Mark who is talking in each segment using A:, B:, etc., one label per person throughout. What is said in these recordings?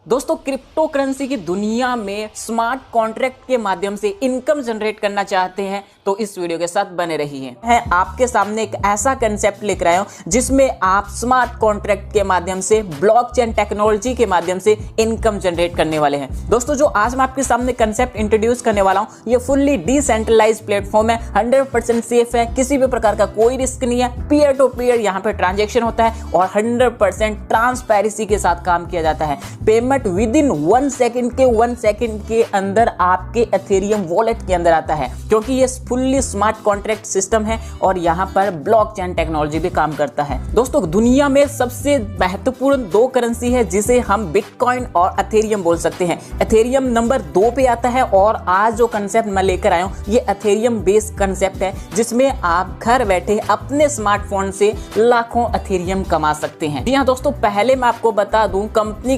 A: दोस्तों crypto currency की दुनिया में स्मार्ट कॉन्ट्रैक्ट के माध्यम से इनकम जनरेट करना चाहते हैं तो इस वीडियो के साथ बने रहिए। है आपके सामने एक ऐसा कंसेप्ट लेकर आया हूं जिसमें आप स्मार्ट कॉन्ट्रैक्ट के माध्यम से ब्लॉकचेन टेक्नोलॉजी के माध्यम से इनकम जनरेट करने वाले हैं। दोस्तों जो आज मैं आपके सामने कंसेप्ट इंट्रोड्यूस करने वाला हूं ये फुल्ली डिसेंट्रलाइज्ड प्लेटफॉर्म है, 100% सेफ है, किसी भी प्रकार का कोई रिस्क नहीं है, पीयर टू पीयर यहाँ पे ट्रांजेक्शन होता है और 100% ट्रांसपेरेंसी के साथ काम किया जाता है। पेमेंट विद इन 1 सेकंड के अंदर आपके एथेरियम वॉलेट के अंदर आता है, क्योंकि ये फुल्ली स्मार्ट कॉन्ट्रैक्ट सिस्टम है और यहाँ पर ब्लॉकचेन टेक्नोलॉजी भी काम करता है। दोस्तों दुनिया में सबसे महत्वपूर्ण 2 करेंसी है जिसे हम बिटकॉइन और एथेरियम बोल सकते हैं। एथेरियम नंबर 2 पे आता है और आज जो कंसेप्ट मैं लेकर आया हूँ ये एथेरियम बेस्ड कंसेप्ट है जिसमें आप घर बैठे अपने स्मार्टफोन से लाखों एथेरियम कमा सकते हैं। जी हाँ दोस्तों, पहले मैं आपको बता दूं कंपनी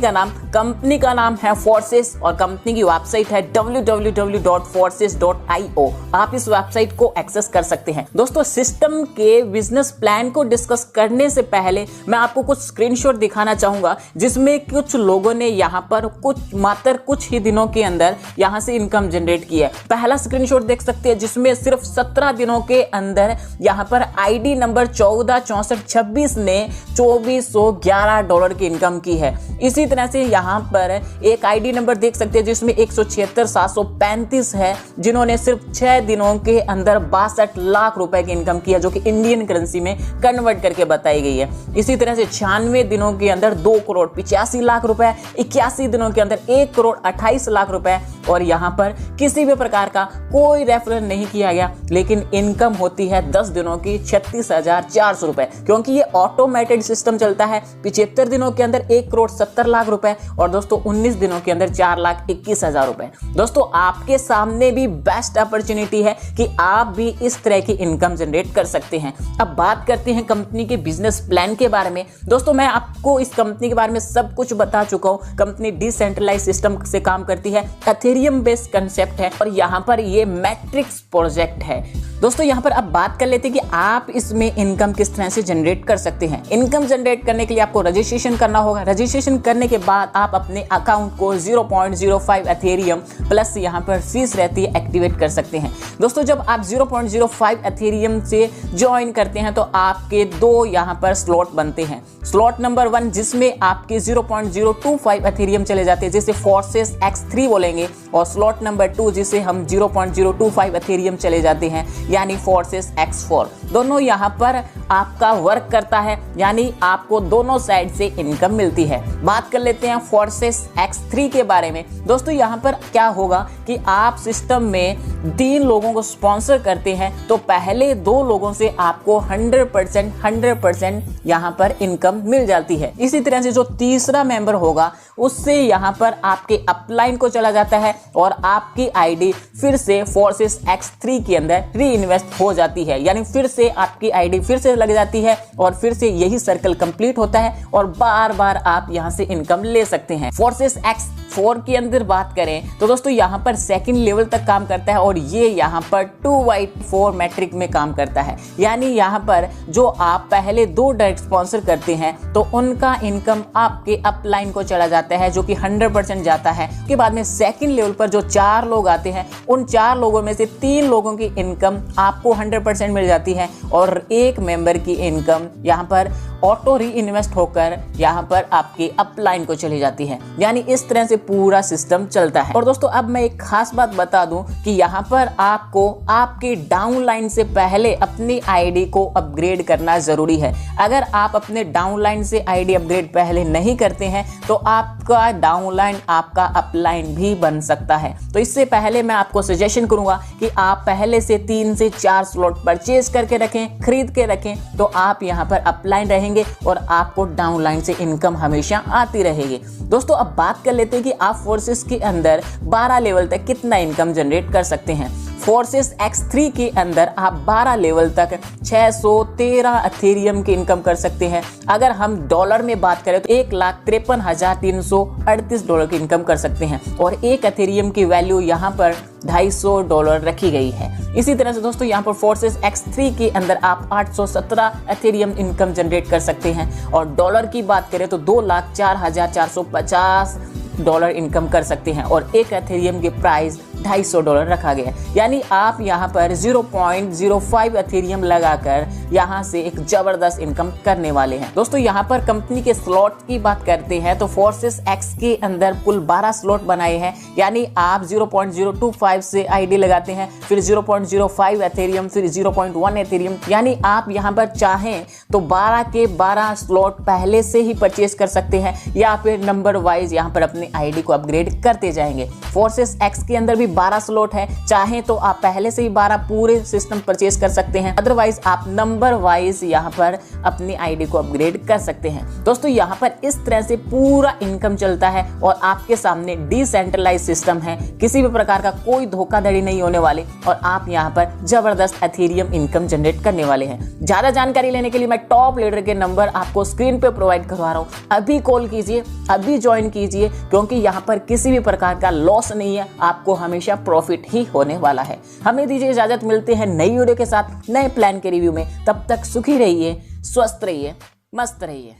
A: का नाम है फोर्सेस और कंपनी की वेबसाइट है www.forces.io। आप इस वेबसाइट को एक्सेस कर सकते हैं। दोस्तों सिस्टम के बिजनेस प्लान को डिस्कस करने से पहले मैं आपको कुछ स्क्रीनशॉट दिखाना चाहूंगा जिसमें कुछ लोगों ने यहाँ पर मात्र कुछ ही दिनों के अंदर यहाँ से इनकम जनरेट की है। पहला स्क्रीनशॉट देख सकते हैं जिसमें सिर्फ 17 दिनों के अंदर यहाँ पर आईडी नंबर 146426 ने $2411 की इनकम की है। इसी तरह से यहाँ पर एक आईडी नंबर देख सकते हैं जिसमें 176735 है जिन्होंने सिर्फ 6 दिनों के अंदर 62 लाख रुपए की इनकम की है, जो कि इंडियन करेंसी में कन्वर्ट करके बताई गई है। इसी तरह से 96 दिनों के अंदर 2,85,00,000 रुपए, 81 दिनों के अंदर 1,28,00,000 रुपए और यहाँ पर किसी भी प्रकार का कोई रेफरल नहीं किया गया, लेकिन इनकम होती है 10 दिनों की 36,400 रुपए, क्योंकि ये ऑटोमेटेड सिस्टम चलता है। 75 दिनों के अंदर 1,70,00,000 रुपए और दोस्तों 19 दिनों के अंदर 4,21,000 रुपए। दोस्तों आपके सामने भी बेस्ट अपॉर्चुनिटी है कि आप भी इस तरह की इनकम जनरेट कर सकते हैं। अब बात करते हैं कंपनी के बिजनेस प्लान के बारे में। दोस्तों मैं आपको इस कंपनी के बारे में सब कुछ बता चुका हूं। कंपनी डिसेंट्रलाइज सिस्टम से काम करती है, एथेरियम बेस्ड कंसेप्ट है और यहाँ पर ये मैट्रिक्स प्रोजेक्ट है। दोस्तों यहाँ पर अब बात कर लेते हैं कि आप इसमें इनकम किस तरह से जनरेट कर सकते हैं। इनकम जनरेट करने के लिए आपको रजिस्ट्रेशन करना होगा। रजिस्ट्रेशन करने के बाद आप अपने अकाउंट को 0.05 एथेरियम प्लस यहाँ पर फीस रहती है एक्टिवेट कर सकते हैं। दोस्तों जब आप 0.05 एथेरियम से ज्वाइन करते हैं तो आपके 2 यहाँ पर स्लॉट बनते हैं। स्लॉट नंबर 1 जिसमें आपके 0.025 एथेरियम चले जाते हैं जिसे फोर्सेस X3 बोलेंगे, और स्लॉट नंबर 2 जिसे हम 0.025 एथेरियम चले जाते हैं यानी फोर्सेस X4। दोनों यहाँ पर आपका वर्क करता है, यानी आपको दोनों साइड से इनकम मिलती है। बात कर लेते हैं फोर्सेस X3 के बारे में। दोस्तों यहाँ पर क्या होगा कि आप सिस्टम में 3 लोगों को स्पॉन्सर करते हैं तो पहले 2 लोगों से आपको 100% यहाँ पर इनकम मिल जाती है। इसी तरह से जो तीसरा मेंबर होगा उससे यहाँ पर आपके अपलाइन को चला जाता है और आपकी आईडी फिर से फोर्सेस X3 के अंदर रीइन्वेस्ट हो जाती है, यानी फिर से आपकी आईडी फिर से लग जाती है और फिर से यही सर्कल कंप्लीट होता है और बार बार आप यहाँ से इनकम ले सकते हैं। फोर्सेस X4 के अंदर बात करें तो दोस्तों यहाँ पर सेकंड लेवल तक काम करता है और ये यहाँ पर 2/4 मैट्रिक में काम करता है, यानी यहाँ पर जो आप पहले 2 डायरेक्ट स्पॉन्सर करते हैं तो उनका इनकम आपके अपलाइन को चला जाता है जो कि 100% जाता है। उसके बाद में सेकंड लेवल पर जो 4 लोग आते हैं उन 4 लोगों में से 3 लोगों की इनकम आपको 100% मिल जाती है और 1 मेंबर की इनकम यहाँ पर ऑटो री इन्वेस्ट होकर यहाँ पर आपके अपलाइन को चली जाती है, यानी इस तरह से पूरा सिस्टम चलता है। और दोस्तों अब मैं एक खास बात बता दूं कि यहाँ पर आपको आपके डाउनलाइन से पहले अपनी आईडी को अपग्रेड करना जरूरी है। अगर आप अपने डाउनलाइन से आईडी अपग्रेड पहले नहीं करते हैं तो आपका डाउनलाइन आपका अपलाइन भी बन सकता है। तो इससे पहले मैं आपको सजेशन करूंगा कि आप पहले से 3 से 4 स्लॉट परचेज करके रखें, खरीद के रखें, तो आप यहाँ पर अपलाइन रहेंगे और आपको डाउनलाइन से इनकम हमेशा आती रहेगी। दोस्तों अब बात कर लेते हैं कि आप फोर्सेस के अंदर 12 लेवल तक कितना इनकम जनरेट कर सकते हैं। फोर्सेस X3 के अंदर आप 12 लेवल तक 613 एथेरियम की इनकम कर सकते हैं। अगर हम डॉलर में बात करें तो $1,53,338 की इनकम कर सकते हैं और 1 एथेरियम की वैल्यू यहाँ पर $250 रखी गई है। इसी तरह से दोस्तों यहाँ पर फोर्सेस X3 के अंदर आप 817 एथेरियम इनकम जनरेट कर सकते हैं और डॉलर की बात करें तो 2,04,450 $20 इनकम कर सकते हैं और एक एथेरियम की प्राइस $250 रखा गया है। यानी आप यहाँ पर 0.05 एथेरियम लगाकर यहाँ से एक जबरदस्त इनकम करने वाले हैं। दोस्तों यहाँ पर कंपनी के स्लॉट की बात करते हैं तो फोर्सेस एक्स के अंदर कुल 12 स्लॉट बनाए हैं। यानी आप 0.025 से आईडी लगाते हैं, फिर 0.05 एथेरियम, फिर 0.1 एथेरियम। यानी आप यहाँ पर चाहें तो 12 के 12 स्लॉट पहले से ही परचेज कर सकते हैं या फिर नंबर वाइज यहाँ पर अपने आईडी को अपग्रेड करते जाएंगे। फोर्सेस एक्स के अंदर भी 12 स्लॉट है, चाहे तो आप पहले से ही 12 पूरे सिस्टम परचेज कर सकते हैं, अदरवाइज आप नंबर वाइज यहाँ पर अपनी आईडी को अपग्रेड कर सकते हैं। दोस्तों यहाँ पर इस तरह से पूरा इनकम चलता है और आपके सामने डिसेंट्रलाइज सिस्टम है, किसी भी प्रकार का कोई धोखाधड़ी नहीं होने वाले और आप यहाँ पर जबरदस्त एथेरियम इनकम जनरेट करने वाले हैं। ज्यादा जानकारी लेने के लिए मैं टॉप लीडर के नंबर आपको स्क्रीन पे प्रोवाइड करवा रहा हूँ, अभी कॉल कीजिए, अभी ज्वाइन कीजिए, क्योंकि यहाँ पर किसी भी प्रकार का लॉस नहीं है, आपको हमेशा प्रॉफिट ही होने वाला है। हमें दीजिए इजाजत, मिलते हैं नई वीडियो के साथ नए प्लान के रिव्यू में। तब तक सुखी रहिए, स्वस्थ रहिए, मस्त रहिए।